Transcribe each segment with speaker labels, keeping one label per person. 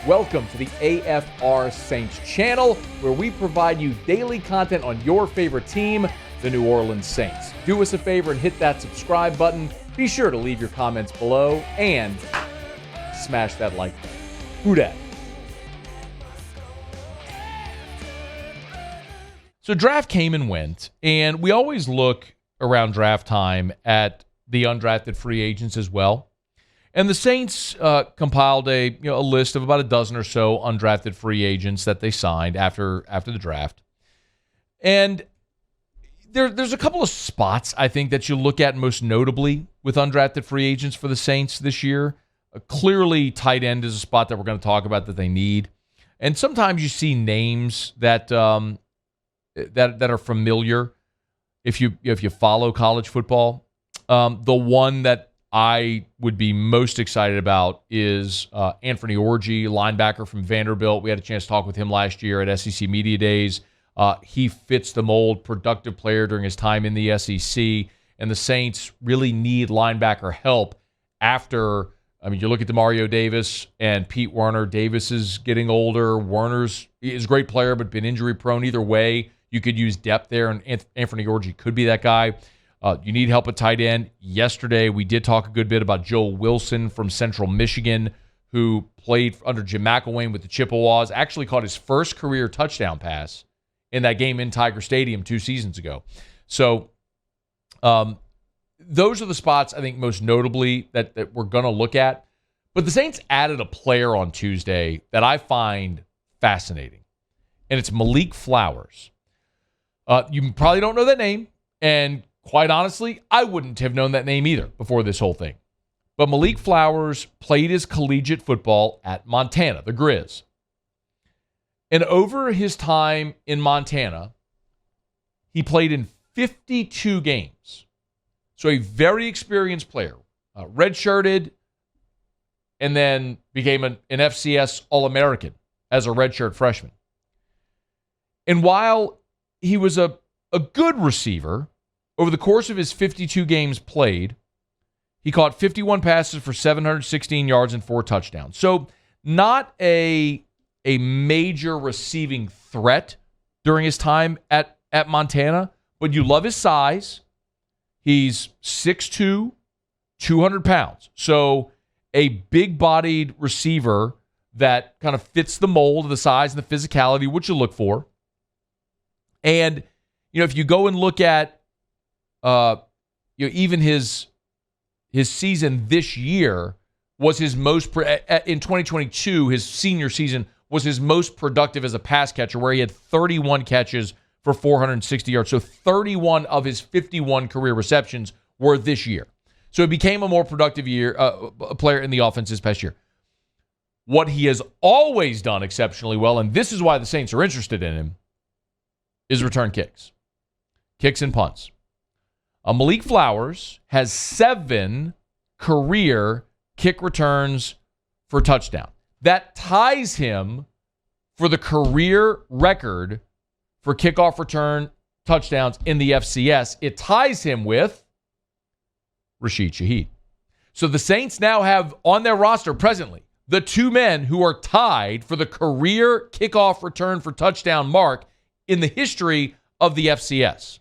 Speaker 1: Welcome to the AFR Saints channel, where we provide you daily content on your favorite team, the New Orleans Saints. Do us a favor and hit that subscribe button. Be sure to leave your comments below and smash that like button. Who dat? So draft came and went, and we always look around draft time at the undrafted free agents as well. And the Saints compiled a list of about a dozen or so undrafted free agents that they signed after the draft. And there's a couple of spots, I think, that you look at most notably with undrafted free agents for the Saints this year. Clearly, tight end is a spot that we're going to talk about that they need. And sometimes you see names that that are familiar if you follow college football. The one that I would be most excited about is Anthony Orji, linebacker from Vanderbilt. We had a chance to talk with him last year at SEC Media Days. He fits the mold, productive player during his time in the SEC, and the Saints really need linebacker help after, you look at DeMario Davis and Pete Werner. Davis is getting older. Werner's is a great player, but been injury prone. Either way, you could use depth there, and Anthony Orji could be that guy. You need help at tight end. Yesterday, we did talk a good bit about Joel Wilson from Central Michigan, who played under Jim McElwain with the Chippewas, actually caught his first career touchdown pass in that game in Tiger Stadium 2 seasons ago. So those are the spots, I think, most notably that we're going to look at. But the Saints added a player on Tuesday that I find fascinating, and it's Malik Flowers. You probably don't know that name, and quite honestly, I wouldn't have known that name either before this whole thing. But Malik Flowers played his collegiate football at Montana, the Grizz. And over his time in Montana, he played in 52 games. So a very experienced player, redshirted, and then became an FCS All-American as a redshirt freshman. And while he was a good receiver, over the course of his 52 games played, he caught 51 passes for 716 yards and 4 touchdowns. So not a major receiving threat during his time at Montana, but you love his size. He's 6'2", 200 pounds. So a big-bodied receiver that kind of fits the mold of the size and the physicality, which you look for. And, if you go and look at even his season this year was his most in 2022. His senior season was his most productive as a pass catcher, where he had 31 catches for 460 yards. So 31 of his 51 career receptions were this year. So he became a more productive player in the offense this past year. What he has always done exceptionally well, and this is why the Saints are interested in him, is return kicks and punts. Malik Flowers has 7 career kick returns for touchdown. That ties him for the career record for kickoff return touchdowns in the FCS. It ties him with Rashid Shaheed. So the Saints now have on their roster presently the 2 men who are tied for the career kickoff return for touchdown mark in the history of the FCS.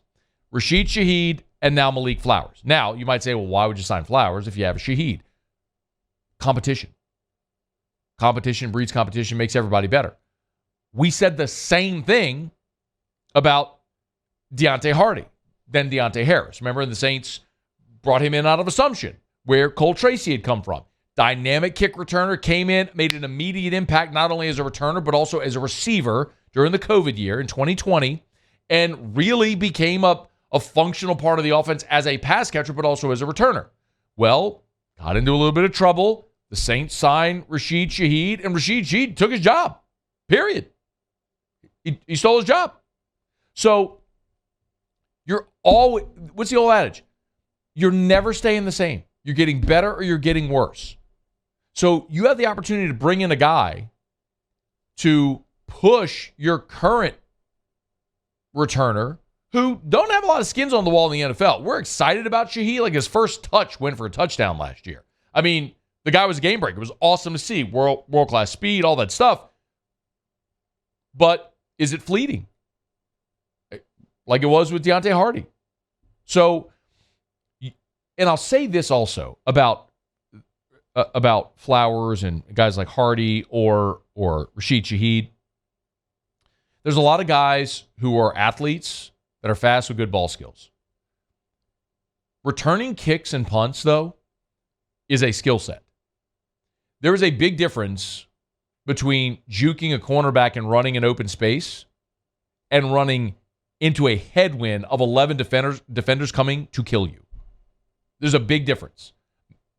Speaker 1: Rashid Shaheed and now Malik Flowers. Now, you might say, well, why would you sign Flowers if you have a Shaheed? Competition. Competition breeds competition, makes everybody better. We said the same thing about Deontay Hardy, then Deontay Harris. Remember, the Saints brought him in out of Assumption, where Cole Tracy had come from. Dynamic kick returner, came in, made an immediate impact, not only as a returner, but also as a receiver during the COVID year in 2020, and really became a functional part of the offense as a pass catcher, but also as a returner. Well, got into a little bit of trouble. The Saints signed Rashid Shaheed, and Rashid Shaheed took his job, period. He stole his job. So what's the old adage? You're never staying the same. You're getting better or you're getting worse. So you have the opportunity to bring in a guy to push your current returner who don't have a lot of skins on the wall in the NFL. We're excited about Shaheed. Like, his first touch went for a touchdown last year. The guy was a game breaker. It was awesome to see. World-class speed, all that stuff. But is it fleeting? Like it was with Deontay Hardy. So, and I'll say this also about Flowers and guys like Hardy or Rashid Shaheed. There's a lot of guys who are athletes that are fast with good ball skills. Returning kicks and punts, though, is a skill set. There is a big difference between juking a cornerback and running in open space and running into a headwind of 11 defenders coming to kill you. There's a big difference.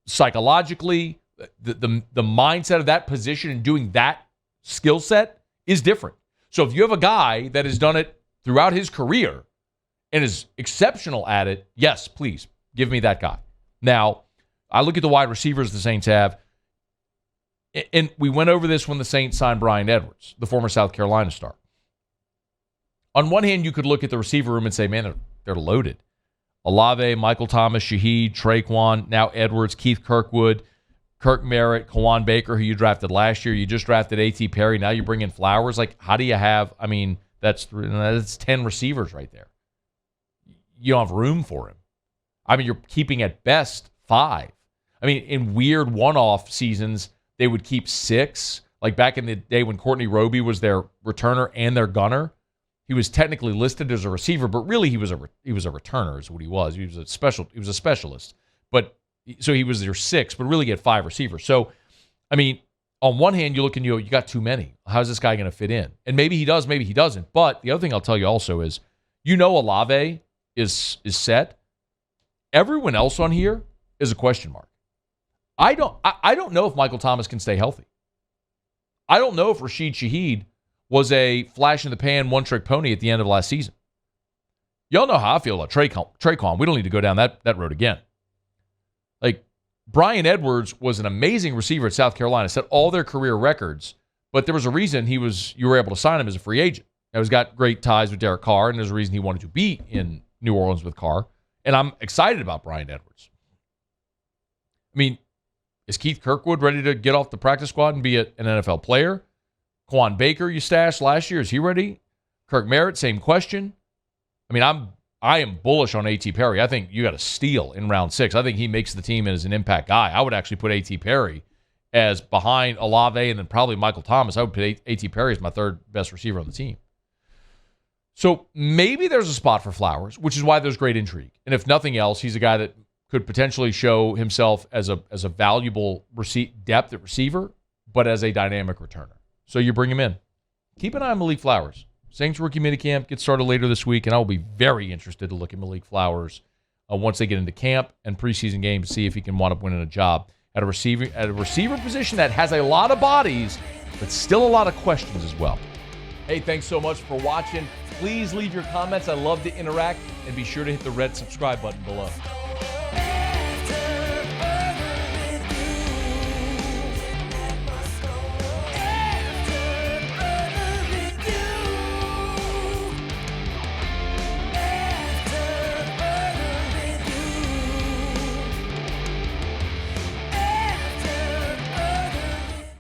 Speaker 1: Psychologically, the mindset of that position and doing that skill set is different. So if you have a guy that has done it throughout his career and is exceptional at it, yes, please, give me that guy. Now, I look at the wide receivers the Saints have, and we went over this when the Saints signed Bryan Edwards, the former South Carolina star. On one hand, you could look at the receiver room and say, man, they're loaded. Olave, Michael Thomas, Shaheed, Tre'Quan, now Edwards, Keith Kirkwood, Kirk Merritt, Kawan Baker, who you drafted last year. You just drafted A.T. Perry. Now you bring in Flowers. Like, how do you have, I mean, that's 10 receivers right there. You don't have room for him. I mean, you're keeping at best 5. I mean, in weird one-off seasons, they would keep 6. Like back in the day when Courtney Roby was their returner and their gunner, he was technically listed as a receiver, but really he was a returner is what he was. He was a specialist. But so he was their 6, but really he had 5 receivers. So, I mean, on one hand, you look and you got too many. How's this guy going to fit in? And maybe he does, maybe he doesn't. But the other thing I'll tell you also is, Olave is set. Everyone else on here is a question mark. I don't know if Michael Thomas can stay healthy. I don't know if Rashid Shaheed was a flash in the pan, one-trick pony at the end of last season. Y'all know how I feel about Tre'Quan. We don't need to go down that road again. Like, Bryan Edwards was an amazing receiver at South Carolina, set all their career records, but there was a reason you were able to sign him as a free agent. Now, he's got great ties with Derek Carr, and there's a reason he wanted to be in New Orleans with Carr, and I'm excited about Bryan Edwards. I mean, is Keith Kirkwood ready to get off the practice squad and be an NFL player? Kawan Baker, you stashed last year. Is he ready? Kirk Merritt, same question. I mean, I am bullish on A.T. Perry. I think you got a steal in round 6. I think he makes the team as an impact guy. I would actually put A.T. Perry as behind Olave and then probably Michael Thomas. I would put A.T. Perry as my 3rd best receiver on the team. So maybe there's a spot for Flowers, which is why there's great intrigue. And if nothing else, he's a guy that could potentially show himself as a valuable depth at receiver, but as a dynamic returner. So you bring him in. Keep an eye on Malik Flowers. Saints rookie minicamp gets started later this week, and I will be very interested to look at Malik Flowers once they get into camp and preseason games to see if he can wind up winning a job at a receiver position that has a lot of bodies, but still a lot of questions as well. Hey, thanks so much for watching. Please leave your comments. I love to interact, and be sure to hit the red subscribe button below.